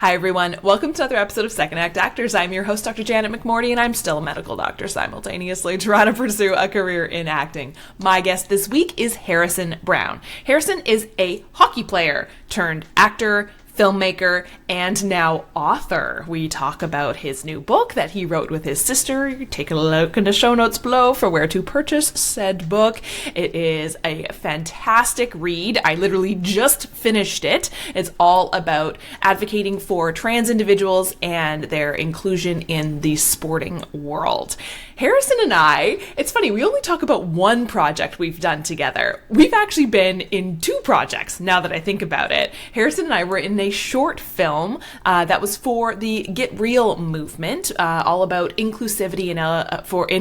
Hi, everyone. Welcome to another episode of Second Act Actors. I'm your host, Dr. Janet McMorty, and I'm still a medical doctor simultaneously trying to pursue a career in acting. My guest this week is Harrison Browne. Harrison is a hockey player turned actor, filmmaker, and now author. We talk about his new book that he wrote with his sister. Take a look in the show notes below for where to purchase said book. It is a fantastic read. I literally just finished it. It's all about advocating for trans individuals and their inclusion in the sporting world. Harrison and I, it's funny, we only talk about one project we've done together. We've actually been in two projects, now that I think about it. Harrison and I were in a short film that was for the Get Real movement, all about inclusivity in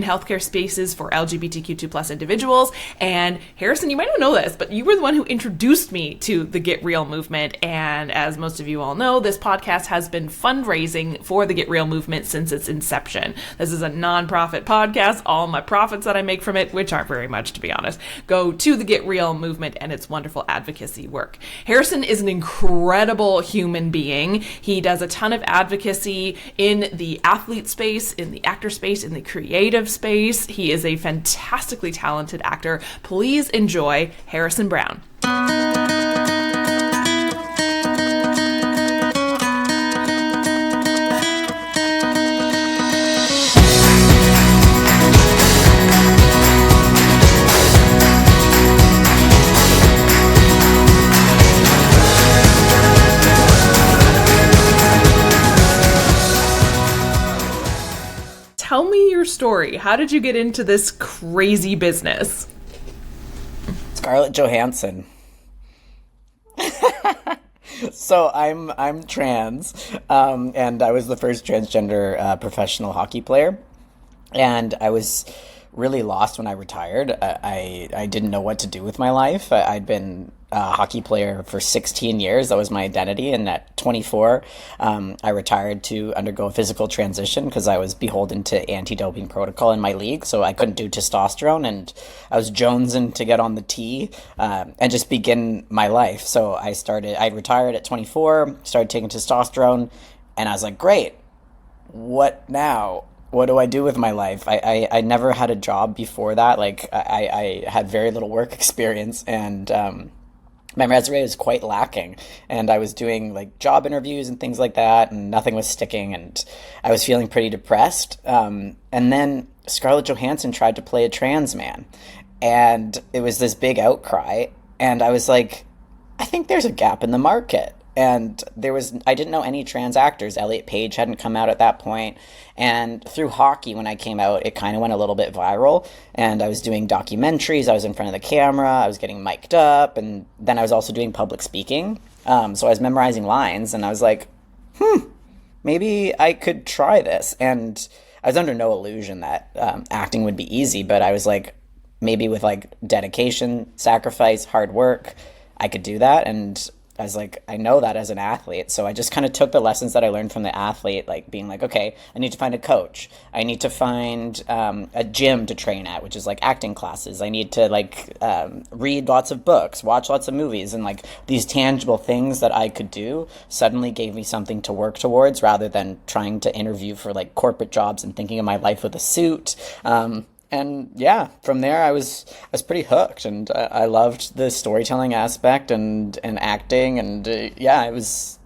healthcare spaces for LGBTQ2+ individuals. And Harrison, you might not know this, but you were the one who introduced me to the Get Real movement. And as most of you all know, this podcast has been fundraising for the Get Real movement since its inception. This is a nonprofit podcast. All my profits that I make from it, which aren't very much to be honest, go to the Get Real movement and its wonderful advocacy work. Harrison is an incredible human being. He does a ton of advocacy in the athlete space, in the actor space, in the creative space. He is a fantastically talented actor. Please enjoy Harrison Browne. Tell me your story. How did you get into this crazy business? Scarlett Johansson. So I'm trans, and I was the first transgender professional hockey player, and I was really lost when I retired. I didn't know what to do with my life. I'd been a hockey player for 16 years. That was my identity. And at 24, I retired to undergo a physical transition because I was beholden to anti-doping protocol in my league. So I couldn't do testosterone, and I was jonesing to get on the tee and just begin my life. So I retired at 24, started taking testosterone, and I was like, great, what now? What do I do with my life? I never had a job before that. Like I had very little work experience, and my resume was quite lacking, and I was doing like job interviews and things like that, and nothing was sticking, and I was feeling pretty depressed. And then Scarlett Johansson tried to play a trans man, and it was this big outcry, and I was like, I think there's a gap in the market. And I didn't know any trans actors. Elliot Page hadn't come out at that point. And through hockey, when I came out, it kind of went a little bit viral. And I was doing documentaries. I was in front of the camera. I was getting mic'd up. And then I was also doing public speaking. So I was memorizing lines. And I was like, maybe I could try this. And I was under no illusion that acting would be easy. But I was like, maybe with like dedication, sacrifice, hard work, I could do that. And I was like, I know that as an athlete. So I just kind of took the lessons that I learned from the athlete, like being like, okay, I need to find a coach. I need to find a gym to train at, which is like acting classes. I need to like read lots of books, watch lots of movies, and like these tangible things that I could do suddenly gave me something to work towards rather than trying to interview for like corporate jobs and thinking of my life with a suit. And yeah, from there I was pretty hooked, and I loved the storytelling aspect and acting, and it was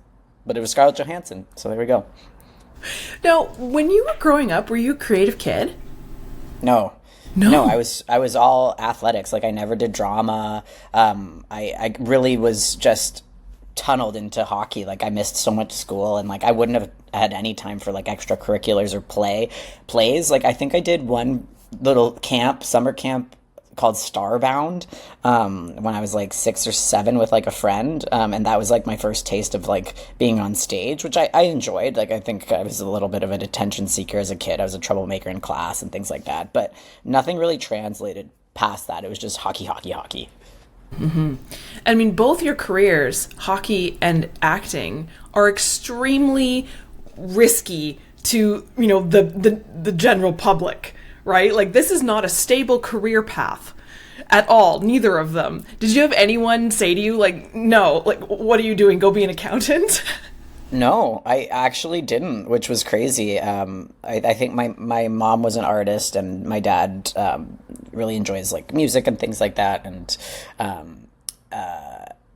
Scarlett Johansson. So there we go. Now, when you were growing up, were you a creative kid? No, I was all athletics. Like I never did drama. I really was just tunneled into hockey. Like I missed so much school, and like I wouldn't have had any time for like extracurriculars or plays. Like I think I did one little summer camp called Starbound when I was like 6 or 7 with like a friend, and that was like my first taste of like being on stage, which I enjoyed. Like I think I was a little bit of an attention seeker as a kid. I was a troublemaker in class and things like that, but nothing really translated past that. It was just hockey. Mm-hmm. I mean, both your careers, hockey and acting, are extremely risky to, the general public. Right? Like, this is not a stable career path at all. Neither of them. Did you have anyone say to you, like, no, like, what are you doing? Go be an accountant? No, I actually didn't, which was crazy. I think my mom was an artist, and my dad really enjoys like music and things like that. Um,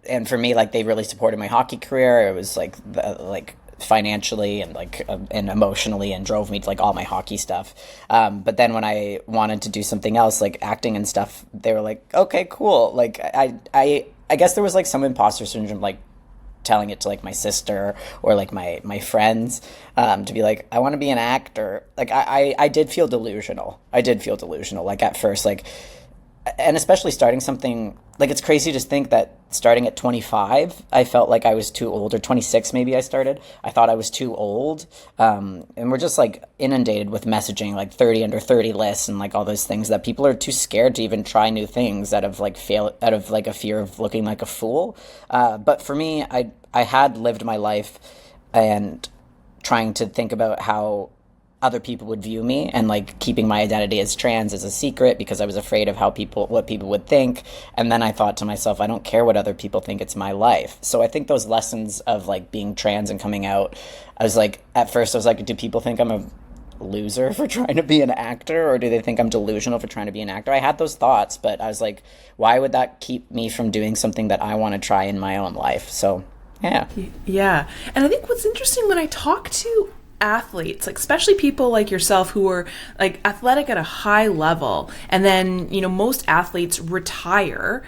and for me, like they really supported my hockey career. It was like like financially and like and emotionally, and drove me to like all my hockey stuff. But then when I wanted to do something else, like acting and stuff, they were like, okay, cool. Like I guess there was like some imposter syndrome, like telling it to like my sister or like my friends, to be like, I want to be an actor. Like I did feel delusional. I did feel delusional, like at first, like, and especially starting something, like it's crazy to think that starting at 25 I felt like I was too old, or 26 maybe I thought I was too old. And we're just like inundated with messaging, like 30 under 30 lists and like all those things, that people are too scared to even try new things out of like out of like a fear of looking like a fool. But for me, I had lived my life and trying to think about how other people would view me, and like keeping my identity as trans as a secret because I was afraid of what people would think. And then I thought to myself, I don't care what other people think, it's my life. So I think those lessons of like being trans and coming out, I was like, at first I was like, do people think I'm a loser for trying to be an actor, or do they think I'm delusional for trying to be an actor? I had those thoughts, but I was like, why would that keep me from doing something that I want to try in my own life? So yeah. Yeah. And I think what's interesting when I talk to athletes, like especially people like yourself who are like athletic at a high level, and then, you know, most athletes retire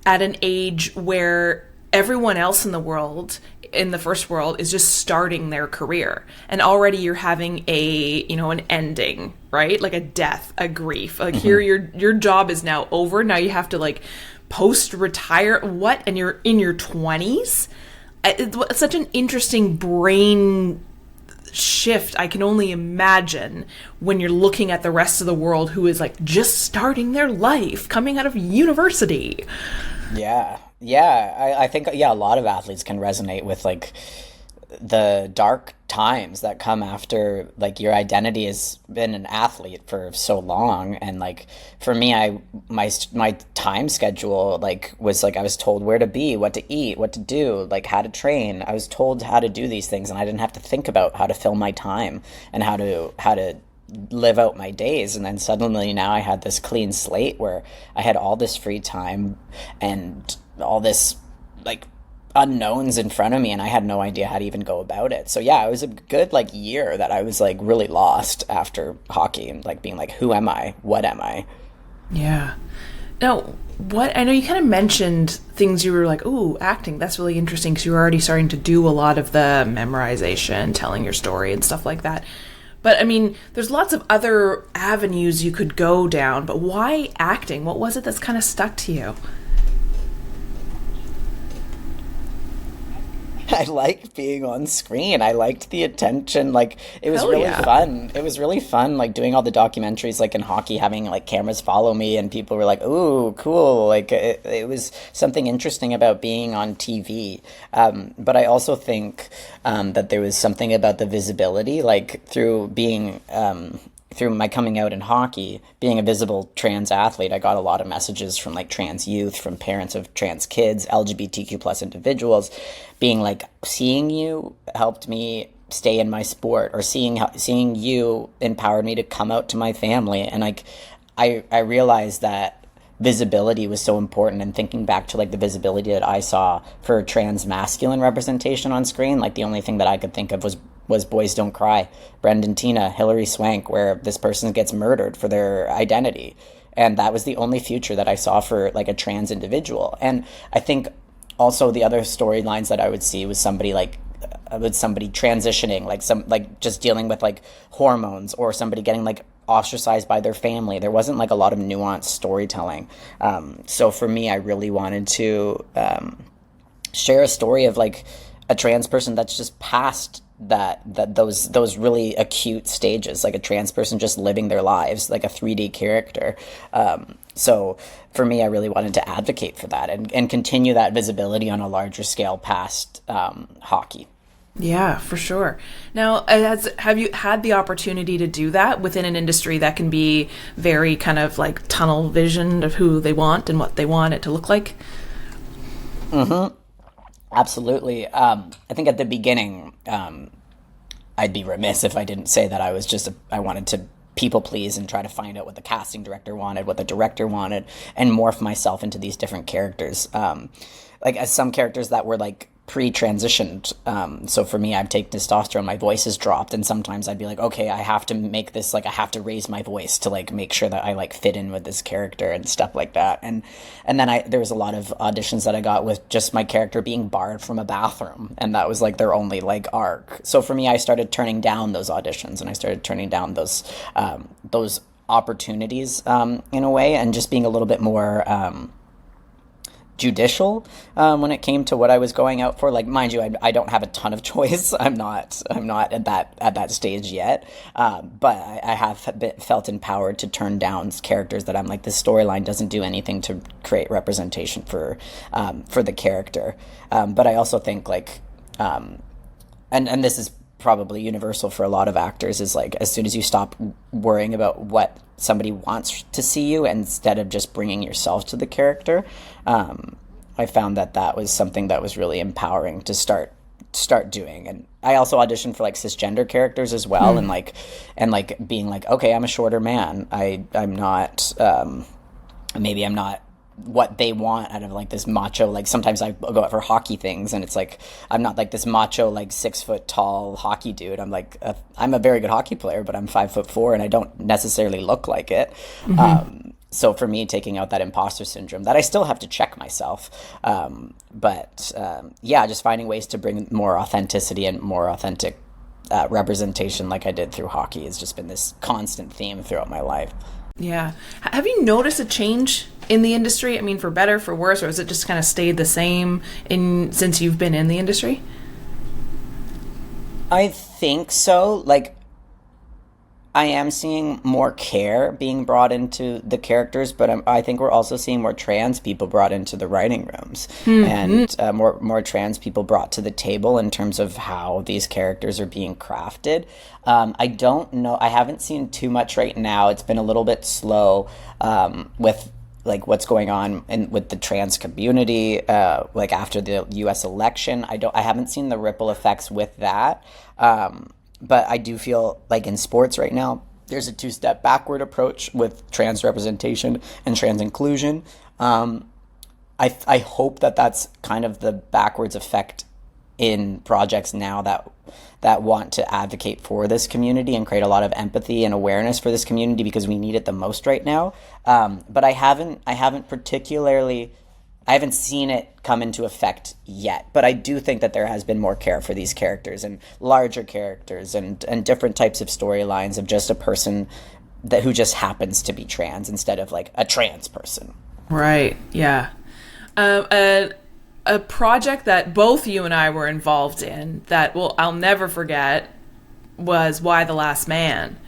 at an age where everyone else in the world, in the first world, is just starting their career, and already you're having a, you know, an ending, right? Like a death, a grief, like here your job is now over. Now you have to like post retire what, and you're in your 20s. It's such an interesting brain shift. I can only imagine when you're looking at the rest of the world who is like just starting their life, coming out of university. I think, yeah, a lot of athletes can resonate with like the dark times that come after like your identity has been an athlete for so long. And like for me, my time schedule like was like, I was told where to be, what to eat, what to do, like how to train. I was told how to do these things, and I didn't have to think about how to fill my time and how to live out my days. And then suddenly now I had this clean slate where I had all this free time and all this like unknowns in front of me, and I had no idea how to even go about it. So yeah, it was a good like year that I was like really lost after hockey, and like being like, who am I? What am I? Yeah. Now, what, I know you kind of mentioned things you were like, ooh, acting, that's really interesting, because you were already starting to do a lot of the memorization, telling your story and stuff like that. But I mean, there's lots of other avenues you could go down, but why acting? What was it that's kind of stuck to you? I liked being on screen. I liked the attention. Like it was Hell really yeah. fun. It was really fun, like doing all the documentaries, like in hockey, having like cameras follow me, and people were like, "Ooh, cool!" Like it was something interesting about being on TV. But I also think that there was something about the visibility, like through being. Through my coming out in hockey, being a visible trans athlete, I got a lot of messages from like trans youth, from parents of trans kids, LGBTQ plus individuals, being like, seeing you helped me stay in my sport, or seeing you empowered me to come out to my family. And like I realized that visibility was so important, and thinking back to like the visibility that I saw for trans masculine representation on screen, like the only thing that I could think of was Boys Don't Cry, Brendan Tina, Hilary Swank, where this person gets murdered for their identity. And that was the only future that I saw for like a trans individual. And I think also the other storylines that I would see was somebody transitioning, like some like just dealing with like hormones, or somebody getting like ostracized by their family. There wasn't like a lot of nuanced storytelling. So for me, I really wanted to share a story of like a trans person that's just past those really acute stages, like a trans person just living their lives like a 3D character. So for me, I really wanted to advocate for that, and continue that visibility on a larger scale past hockey. Yeah, for sure. Now, have you had the opportunity to do that within an industry that can be very kind of like tunnel visioned of who they want and what they want it to look like? Absolutely. I think at the beginning, I'd be remiss if I didn't say that I wanted to people please and try to find out what the casting director wanted, what the director wanted, and morph myself into these different characters. Like as some characters that were like pre-transitioned. So for me, I'd take testosterone, my voice is dropped, and sometimes I'd be like, okay, I have to make this, like I have to raise my voice to like make sure that I like fit in with this character and stuff like that. And then there was a lot of auditions that I got with just my character being barred from a bathroom, and that was like their only like arc. So for me, I started turning down those auditions, and I started turning down those opportunities in a way, and just being a little bit more judicial when it came to what I was going out for. Like, mind you, I don't have a ton of choice. I'm not at that stage yet. But I have felt empowered to turn down characters that I'm like, this storyline doesn't do anything to create representation for the character. But I also think like, and this is probably universal for a lot of actors, is like as soon as you stop worrying about what somebody wants to see you instead of just bringing yourself to the character, I found that was something that was really empowering to start doing. And I also auditioned for like cisgender characters as well, and being like, okay, I'm a shorter man, I'm not maybe I'm not what they want out of like this macho, like sometimes I go out for hockey things and it's like I'm not like this macho like 6 foot tall hockey dude. I'm like I'm a very good hockey player, but I'm 5'4" and I don't necessarily look like it. So for me, taking out that imposter syndrome that I still have to check myself, but just finding ways to bring more authenticity and more authentic representation like I did through hockey has just been this constant theme throughout my life. Yeah. Have you noticed a change in the industry? I mean, for better, for worse, or has it just kind of stayed the same since you've been in the industry? I think so. Like, I am seeing more care being brought into the characters, but I think we're also seeing more trans people brought into the writing rooms, and more trans people brought to the table in terms of how these characters are being crafted. I don't know. I haven't seen too much right now. It's been a little bit slow with like what's going on with the trans community, like after the U.S. election. I haven't seen the ripple effects with that. But I do feel like in sports right now, there's a 2-step backward approach with trans representation and trans inclusion. I hope that that's kind of the backwards effect in projects now that want to advocate for this community and create a lot of empathy and awareness for this community, because we need it the most right now. But I haven't seen it come into effect yet, but I do think that there has been more care for these characters and larger characters and different types of storylines of just a person who just happens to be trans instead of like a trans person. Right. Yeah. A project that both you and I were involved in that I'll never forget was Why the Last Man.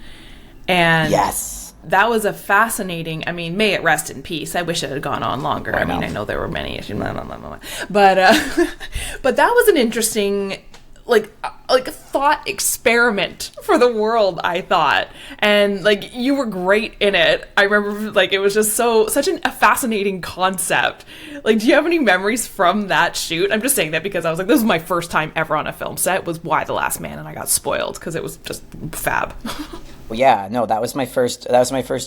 And yes. That was a fascinating, I mean, may it rest in peace. I wish it had gone on longer. I mean, I know there were many issues, but that was an interesting, like a thought experiment for the world, I thought. And like, you were great in it. I remember like, it was just such a fascinating concept. Like, do you have any memories from that shoot? I'm just saying that because I was like, this was my first time ever on a film set, was Why the Last Man, and I got spoiled because it was just fab. Well, yeah, no, that was my first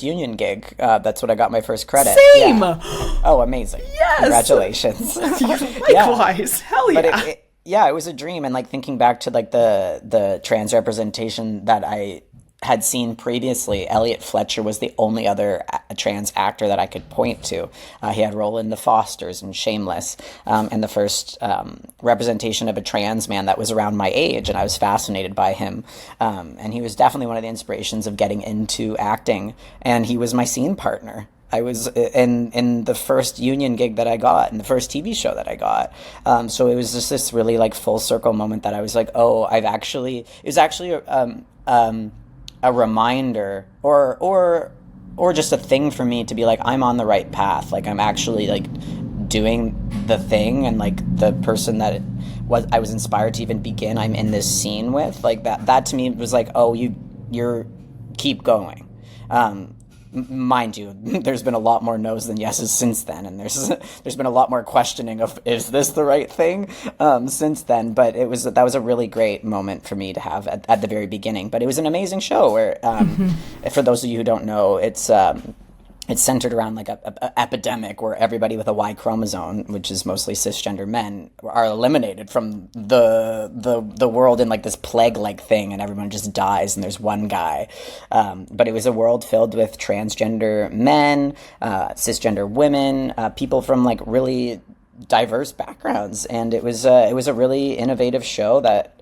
union gig. That's what I got my first credit. Same. Yeah. Oh, amazing. Yes. Congratulations. Likewise. Hell yeah. But it was a dream. And like thinking back to like the trans representation that I had seen previously, Elliot Fletcher was the only other trans actor that I could point to. He had a role in The Fosters and Shameless, and the first representation of a trans man that was around my age, and I was fascinated by him. And he was definitely one of the inspirations of getting into acting, and he was my scene partner. I was in the first union gig that I got, in the first TV show that I got. So it was just this really like full circle moment that I was like, oh, it was actually a reminder or just a thing for me to be like, I'm on the right path. Like, I'm actually like doing the thing, and like the person that I was inspired to even begin, I'm in this scene with, like that to me was like, oh, you're keep going. mind you, there's been a lot more no's than yeses since then, and there's been a lot more questioning of, is this the right thing, since then. But that was a really great moment for me to have at the very beginning. But it was an amazing show where, for those of you who don't know, it's centered around like a epidemic where everybody with a Y chromosome, which is mostly cisgender men, are eliminated from the world in like this plague-like thing, and everyone just dies, and there's one guy. But it was a world filled with transgender men, cisgender women, people from like really diverse backgrounds, and it was a really innovative show that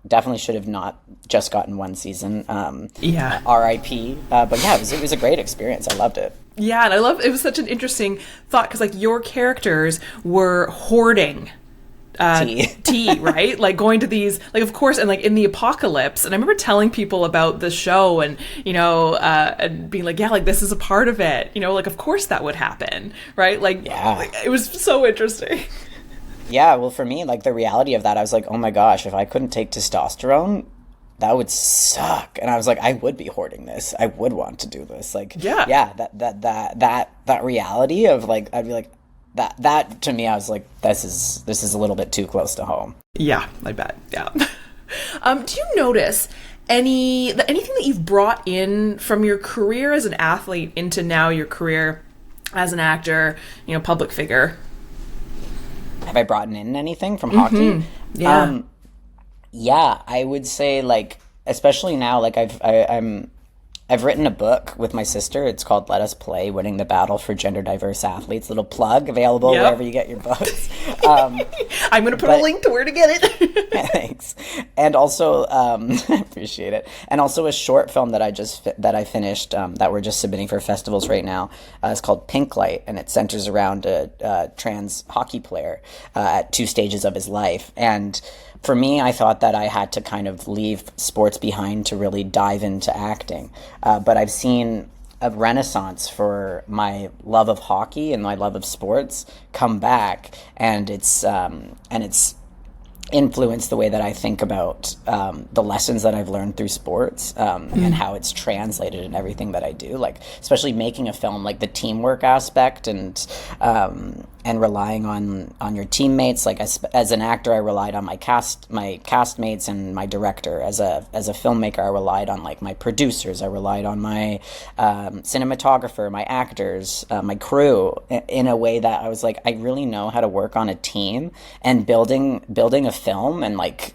definitely should have not just gotten one season. R.I.P. But yeah, it was a great experience. I loved it. Yeah, and it was such an interesting thought because like your characters were hoarding tea, right? Like going to these, like of course, and like in the apocalypse. And I remember telling people about the show, and and being like, yeah, like this is a part of it. Like of course that would happen, right? Like, like it was so interesting. Yeah, well, for me, like the reality of that, I was like, oh my gosh, if I couldn't take testosterone, that would suck. And I was like, I would be hoarding this. I would want to do this. Like, that reality of like, I'd be like, that to me, I was like, this is a little bit too close to home. Yeah, I bet. Yeah. Do you notice anything that you've brought in from your career as an athlete into now your career as an actor, public figure? Have I brought in anything from hockey? Yeah. Yeah, I would say like, especially now, like I've written a book with my sister. It's called Let Us Play, Winning the Battle for Gender Diverse Athletes. Little plug, available wherever you get your books. I'm going to put a link to where to get it. Thanks. And also, I appreciate it. And also a short film that I finished that we're just submitting for festivals right now. It's called Pink Light, and it centers around a trans hockey player at 2 stages of his life. And for me, I thought that I had to kind of leave sports behind to really dive into acting. But I've seen a renaissance for my love of hockey and my love of sports come back, and it's influenced the way that I think about the lessons that I've learned through sports and how it's translated in everything that I do. Like, especially making a film, like the teamwork aspect and relying on your teammates. Like as an actor, I relied on my castmates and my director. As a filmmaker, I relied on like my producers. I relied on my cinematographer, my actors, my crew, in a way that I was like, I really know how to work on a team. And building a film and like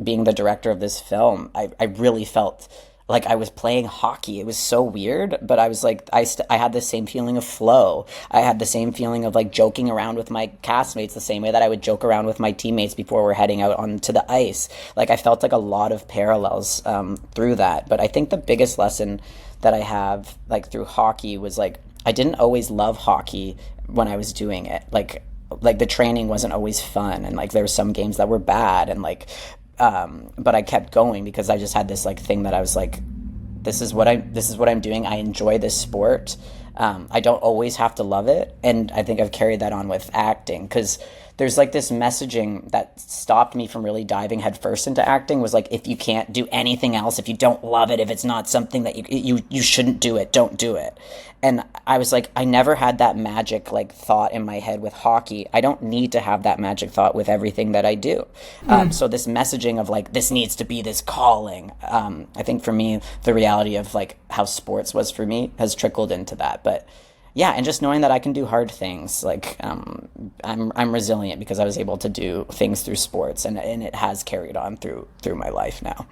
being the director of this film, I really felt like I was playing hockey. It was so weird, but I was like, I had the same feeling of flow. I had the same feeling of like joking around with my castmates the same way that I would joke around with my teammates before we're heading out onto the ice. Like I felt like a lot of parallels through that. But I think the biggest lesson that I have like through hockey was like, I didn't always love hockey when I was doing it. Like the training wasn't always fun, and like there were some games that were bad, and like but I kept going because I just had this like thing that I was like, this is what I'm doing. I enjoy this sport. I don't always have to love it, and I think I've carried that on with acting, because there's like this messaging that stopped me from really diving headfirst into acting, was like, if you can't do anything else, if you don't love it, if it's not something that you shouldn't do it, don't do it. And I was like, I never had that magic like thought in my head with hockey. I don't need to have that magic thought with everything that I do. So this messaging of like, this needs to be this calling. I think for me, the reality of like how sports was for me has trickled into that. But yeah, and just knowing that I can do hard things, like I'm resilient because I was able to do things through sports, and it has carried on through my life now.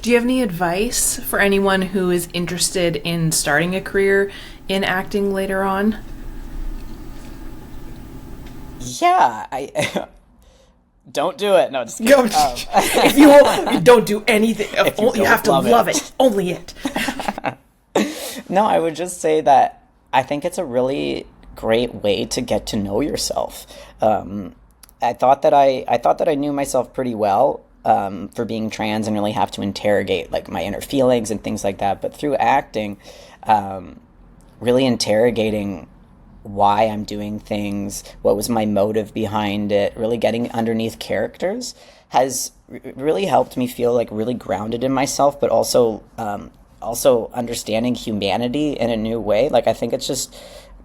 Do you have any advice for anyone who is interested in starting a career in acting later on? Yeah, I don't do it. No, just kidding. If you don't do anything, you have to love it. Only it. No, I would just say that I think it's a really great way to get to know yourself. I thought that I knew myself pretty well for being trans and really have to interrogate like my inner feelings and things like that. But through acting, really interrogating why I'm doing things, what was my motive behind it, really getting underneath characters has really helped me feel like really grounded in myself, but also also understanding humanity in a new way. Like, I think it's just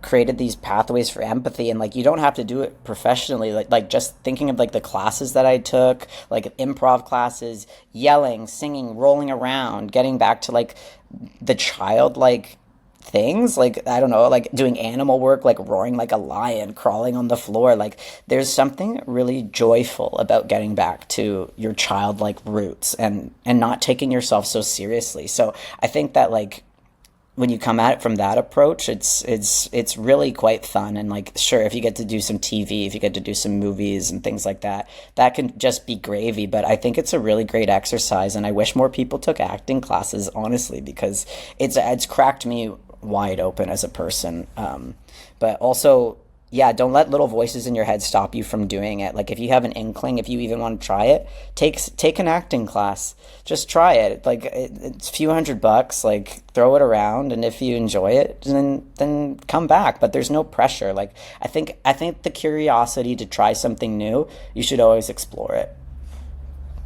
created these pathways for empathy, and like you don't have to do it professionally. Like just thinking of like the classes that I took, like improv classes, yelling, singing, rolling around, getting back to like the childlike things, like I don't know, like doing animal work, like roaring like a lion, crawling on the floor. Like there's something really joyful about getting back to your childlike roots and not taking yourself so seriously. So I think that like when you come at it from that approach, it's really quite fun. And like, sure, if you get to do some TV, if you get to do some movies and things like that, that can just be gravy. But I think it's a really great exercise, and I wish more people took acting classes, honestly, because it's cracked me wide open as a person. But also, yeah, don't let little voices in your head stop you from doing it. Like if you have an inkling, if you even want to try it, take an acting class. Just try it. Like it's a few $100. Like throw it around, and if you enjoy it, then come back. But there's no pressure. Like I think the curiosity to try something new, you should always explore it.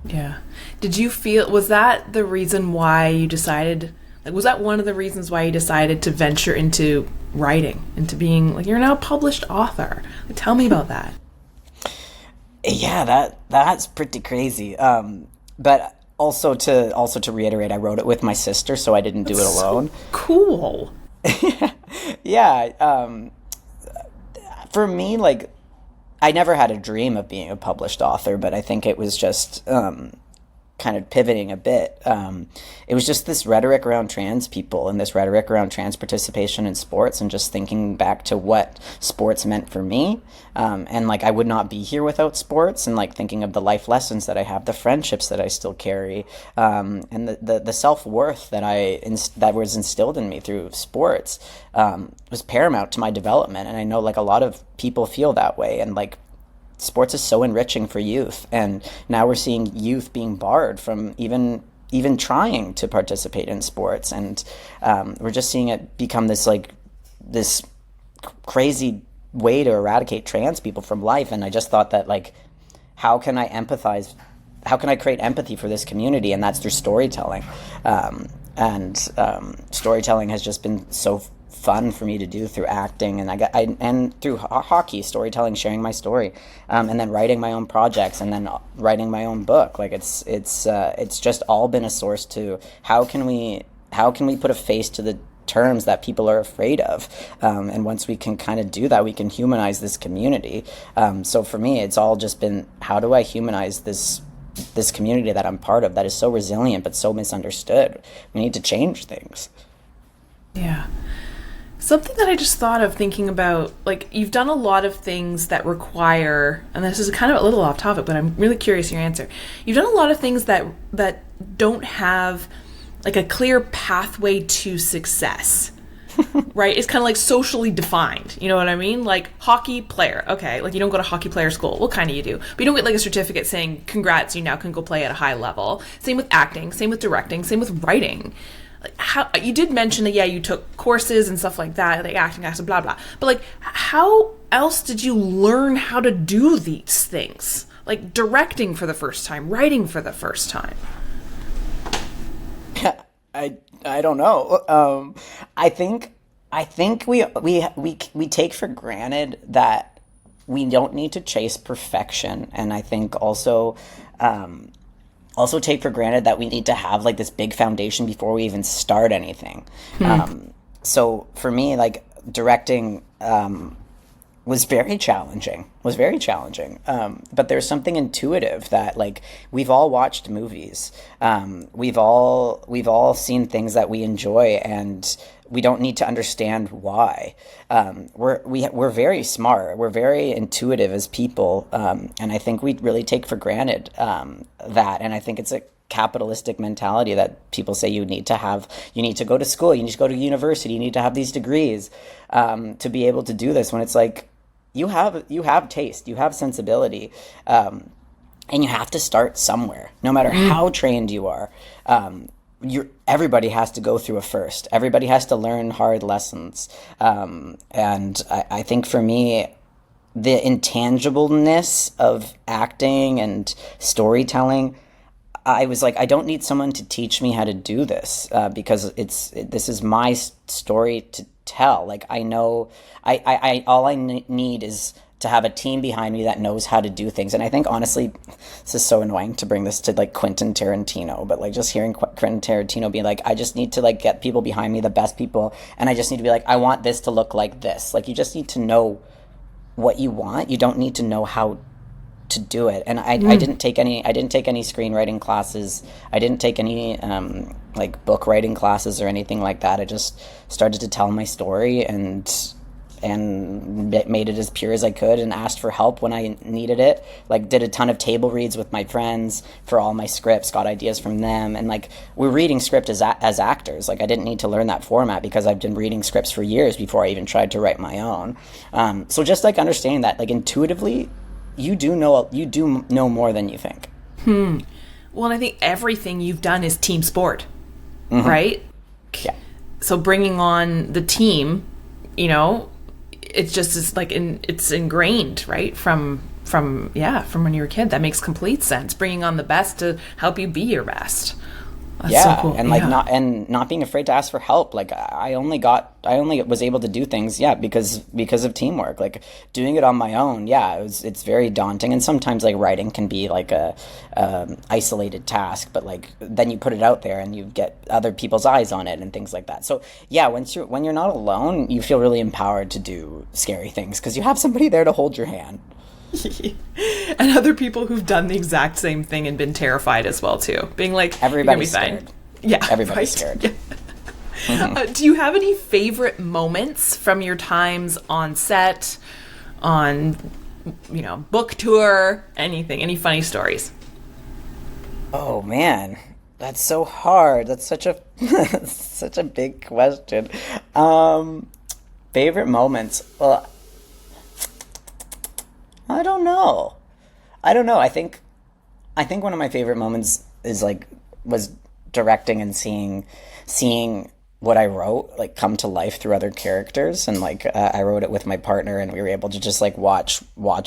Yeah. Did you feel, was that the reason why you decided, like, was that one of the reasons why you decided to venture into writing, into being, like, you're now a published author? Like, tell me about that. Yeah, that's pretty crazy. But also to reiterate, I wrote it with my sister, so I didn't do it alone. So cool. Yeah. For me, like, I never had a dream of being a published author, but I think it was just kind of pivoting a bit. It was just this rhetoric around trans people and this rhetoric around trans participation in sports, and just thinking back to what sports meant for me. And like, I would not be here without sports, and like thinking of the life lessons that I have, the friendships that I still carry, and the self-worth that was instilled in me through sports, was paramount to my development. And I know like a lot of people feel that way, and like, sports is so enriching for youth, and now we're seeing youth being barred from even trying to participate in sports, and we're just seeing it become this crazy way to eradicate trans people from life. And I just thought that like, how can I create empathy for this community? And that's through storytelling, and storytelling has just been so fun for me to do through acting, and through hockey, storytelling, sharing my story, and then writing my own projects, and then writing my own book. Like it's just all been a source to how can we put a face to the terms that people are afraid of, and once we can kind of do that, we can humanize this community. So for me, it's all just been, how do I humanize this community that I'm part of, that is so resilient but so misunderstood? We need to change things. Yeah. Something that I just thought of thinking about, like, you've done a lot of things that require, and this is kind of a little off topic, but I'm really curious your answer. You've done a lot of things that don't have like a clear pathway to success. Right? It's kind of like socially defined. You know what I mean? Like hockey player. Okay. Like you don't go to hockey player school. Well, kind of you do. But you don't get like a certificate saying, congrats, you now can go play at a high level. Same with acting, same with directing, same with writing. Like how you did mention that, yeah, you took courses and stuff like that, like acting, blah, blah. But like, how else did you learn how to do these things? Like directing for the first time, writing for the first time. I don't know. I think we take for granted that we don't need to chase perfection, and I think also take for granted that we need to have like this big foundation before we even start anything. So for me, like directing was very challenging. But there's something intuitive that, like, we've all watched movies. We've all seen things that we enjoy, and we don't need to understand why. We're very smart. We're very intuitive as people, and I think we really take for granted that. And I think it's a capitalistic mentality that people say you need to go to school, you need to go to university, you need to have these degrees to be able to do this, when it's like, you have taste, you have sensibility, and you have to start somewhere. No matter how trained you are, everybody has to go through a first. Everybody has to learn hard lessons, and I think for me, the intangibleness of acting and storytelling, I was like, I don't need someone to teach me how to do this, because this is my story to tell. Like, I know, all I need is to have a team behind me that knows how to do things. And I think, honestly, this is so annoying to bring this to like Quentin Tarantino, but like just hearing Quentin Tarantino being like, I just need to like get people behind me, the best people, and I just need to be like, I want this to look like this. Like, you just need to know what you want. You don't need to know how to do it. And I didn't take any screenwriting classes. I didn't take any like book writing classes or anything like that. I just started to tell my story and made it as pure as I could, and asked for help when I needed it. Like, did a ton of table reads with my friends for all my scripts, got ideas from them, and like, we're reading script as actors. Like, I didn't need to learn that format because I've been reading scripts for years before I even tried to write my own. So just like understanding that, like, intuitively, you do know more than you think. Well, and I think everything you've done is team sport, right? Yeah. So bringing on the team, you know, it's just it's ingrained, right? From when you were a kid. That makes complete sense. Bringing on the best to help you be your best. That's so cool. And like not being afraid to ask for help. Like, I only was able to do things, because of teamwork. Like, doing it on my own, it's very daunting, and sometimes like writing can be like a isolated task, but like then you put it out there and you get other people's eyes on it and things like that. So when you're not alone, you feel really empowered to do scary things because you have somebody there to hold your hand. And other people who've done the exact same thing and been terrified as well too, being like, everybody's scared. Yeah, everybody's scared. Yeah. Do you have any favorite moments from your times on set, on book tour, anything? Any funny stories? Oh man, that's so hard. That's such a such a big question. Favorite moments? Well, I don't know. I think one of my favorite moments was directing and seeing what I wrote like come to life through other characters, and like I wrote it with my partner, and we were able to just like watch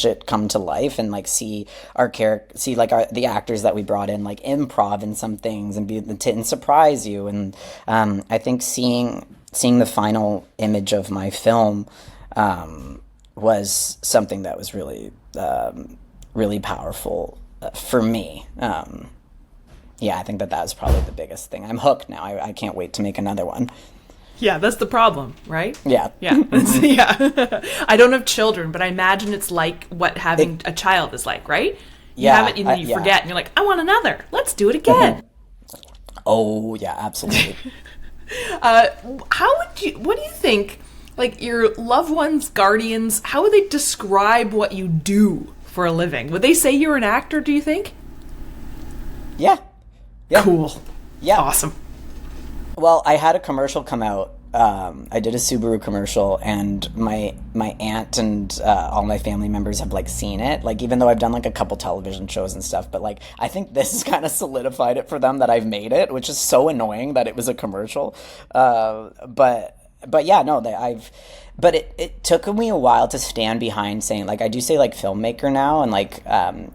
it come to life, and like see the actors that we brought in like improv in some things and surprise you, and I think seeing the final image of my film was something that was really really powerful for me. I think that was probably the biggest thing. I'm hooked now. I can't wait to make another one. Yeah, that's the problem, right? Yeah. Yeah. I don't have children, but I imagine it's like what having a child is like, right? You have it and then you forget, and you're like, I want another. Let's do it again. Oh, yeah, absolutely. What do you think, like, your loved ones, guardians, how would they describe what you do for a living? Would they say you're an actor, do you think? Yeah. Cool. Yeah. Awesome. Well, I had a commercial come out. I did a Subaru commercial, and my aunt and all my family members have like seen it. Like, even though I've done like a couple television shows and stuff, but like I think this has kind of solidified it for them that I've made it, which is so annoying that it was a commercial. But yeah, no, but it took me a while to stand behind saying, like, I do say like filmmaker now, and like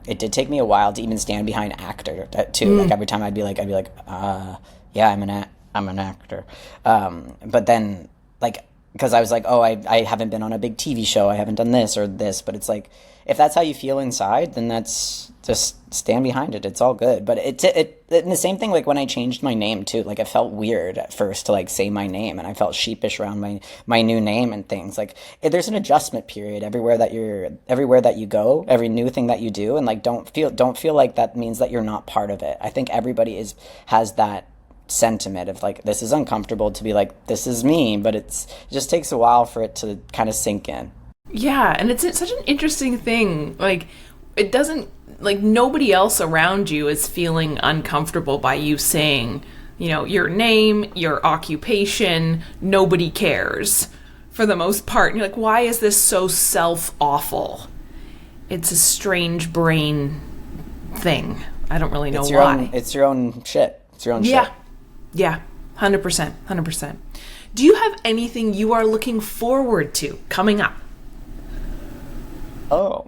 it did take me a while to even stand behind actor too. Like, every time I'd be like, yeah, I'm an actor. But then, like, because I was like, oh, I haven't been on a big TV show, I haven't done this or this, but it's like, if that's how you feel inside, then that's just stand behind it. It's all good. But and the same thing, like when I changed my name too, like it felt weird at first to like say my name, and I felt sheepish around my new name and things. Like, there's an adjustment period everywhere that you go, every new thing that you do, and like don't feel like that means that you're not part of it. I think everybody has that sentiment of like, this is uncomfortable to be like, this is me, but it just takes a while for it to kind of sink in. Yeah, and it's such an interesting thing. Like, it doesn't, like, nobody else around you is feeling uncomfortable by you saying, your name, your occupation. Nobody cares for the most part. And you're like, why is this so self-awful? It's a strange brain thing. I don't really know why. It's your own shit. It's your own shit. Yeah, 100%. Do you have anything you are looking forward to coming up? Oh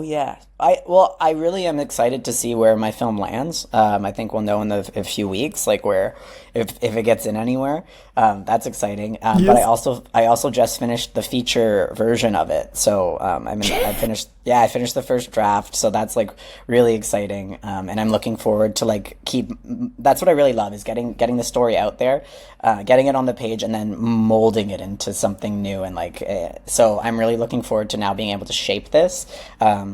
yeah. I really am excited to see where my film lands. I think we'll know in a few weeks, like where if it gets in anywhere. That's exciting. But I also just finished the feature version of it. So I finished the first draft. So that's like really exciting. And I'm looking forward to like that's what I really love is getting the story out there, getting it on the page, and then molding it into something new. And so I'm really looking forward to now being able to shape this.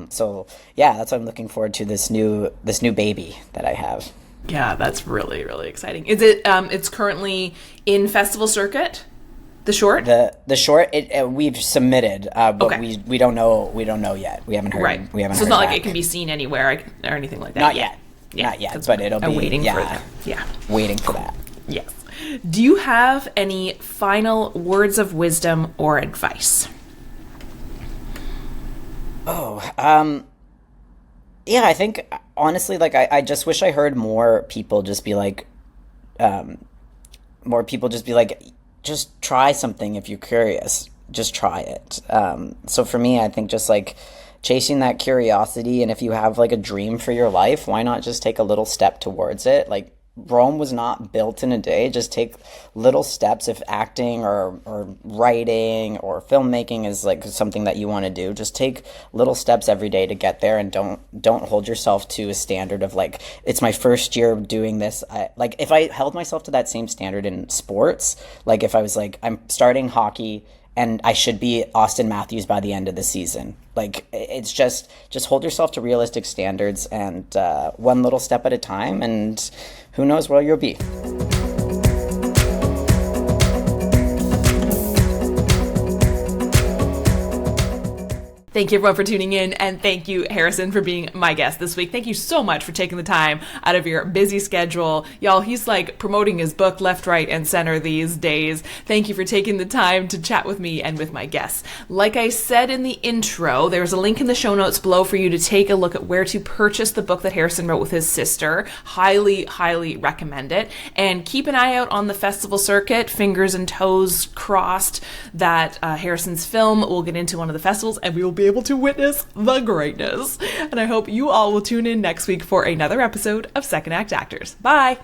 So yeah, that's what I'm looking forward to, this new baby that I have. Yeah, that's really, really exciting. Is it it's currently in festival circuit? The short? The short we've submitted, but okay. we don't know yet. We haven't heard. Right. We haven't. So it's heard not back. like it can be seen anywhere or anything like that. Not yet. Yeah. Not yet. But it'll be waiting for that. Yeah. Waiting for that. Yes. Do you have any final words of wisdom or advice? Yeah, I think honestly, like I just wish I heard more people just be like, just try something if you're curious. Just try it. So for me, I think just like chasing that curiosity, and if you have like a dream for your life, why not just take a little step towards it? Like Rome was not built in a day. Just take little steps. If acting or writing or filmmaking is like something that you want to do, just take little steps every day to get there, and don't hold yourself to a standard of like, it's my first year doing this. Like if I held myself to that same standard in sports, like if I was like, I'm starting hockey and I should be Austin Matthews by the end of the season. Like, it's just hold yourself to realistic standards, and one little step at a time, and who knows where you'll be. Thank you, everyone, for tuning in, and thank you, Harrison, for being my guest this week. Thank you so much for taking the time out of your busy schedule. Y'all, he's like promoting his book left, right, and center these days. Thank you for taking the time to chat with me and with my guests. Like I said in the intro, there's a link in the show notes below for you to take a look at where to purchase the book that Harrison wrote with his sister. Highly, highly recommend it. And keep an eye out on the festival circuit. Fingers and toes crossed that Harrison's film will get into one of the festivals, and we will be able to witness the greatness. And I hope you all will tune in next week for another episode of Second Act Actors. Bye!